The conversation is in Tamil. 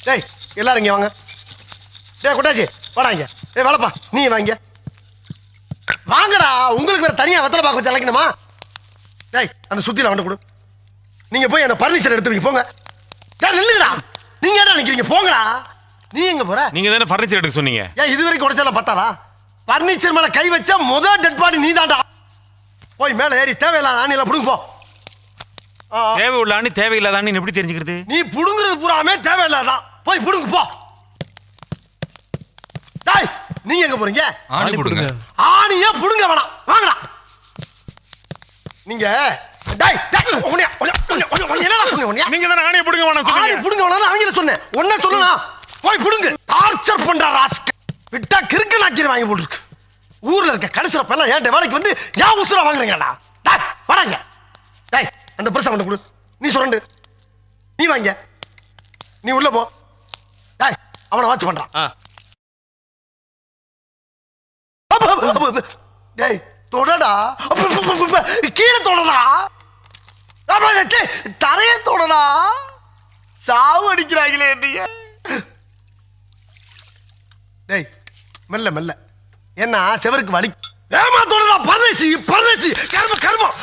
டேய் எல்லாரும் இங்கே வாங்க. டேய் கொட்டாச்சி வாடாங்க. டேய் வேலைப்பா நீ வாங்க வாங்கடா. உங்களுக்கு வேற தனியாக வெத்தலை பாக்க வச்சு அழைக்கணுமா? டேய் அந்த சுத்தியில் வந்து கொடு. நீங்கள் போய் அந்த பர்னிச்சர் எடுத்து வைங்க போங்க. டேய் நில்லுங்கடா. நீங்கள் என்ன நினைக்கிறீங்க? போங்கடா. நீ எங்கே போற? நீங்க தானே ஃபர்னிச்சர் எடுக்க சொன்னீங்க. ஏன் இது வரைக்கும் உடைச்சால பத்தாதா? பர்னிச்சர் மேலே கை வச்சா முதல் டெட் பாடி நீ தாண்டா. போய் மேலே ஏறி தேவையில்லாத ஆணியில் பிடுங்க போ. தேவை உள்ள ஆணி தேவையில்லாத ஆணி எப்படி தெரிஞ்சுக்கிறது? நீ புடுங்குறது பூராமே தேவையில்லாதான். போய் புடுங்க போ. டேய் நீங்க எங்க போறீங்க? ஆணி புடுங்க. ஆணியே புடுங்க வேணாம். வாங்கடா. நீங்க டேய் என்னடா சொன்னீங்க? நீங்க தானே ஆணியை புடுங்க வேணாம் ஆணி சொன்னீங்க. புடுங்க வேணாம் அவங்கள சொன்னேன். ஒண்ணே சொல்லனா போய் புடுங்க. டார்ச்சர் பண்ற ராஸ்க. விட்டா கிறுக்கு நாக்கிற வாங்கி போட்டுருக்கு. ஊர்ல இருக்க கலசரப்ப எல்லாம் ஏன் வேலைக்கு வந்து ஏன் உசுர வாங்குறீங்கடா? டேய் வராங்க. டேய் அந்த பிரசம் கொண்டு கொடு. நீ சுரண்டு. நீ வாங்க. நீ உள்ள போ. டேய் அவனை வாட்ச் பண்றான். டேய் தொடடா. கீழே தொடடா. தரைய தொடடா. சாவு அடிக்கிறாங்களே நீங்க. டேய் மெல்ல மெல்ல. என்ன செவருக்கு வலி. ஏமா தொடடா. பரதேசி பரதேசி கர்ம கர்மம்.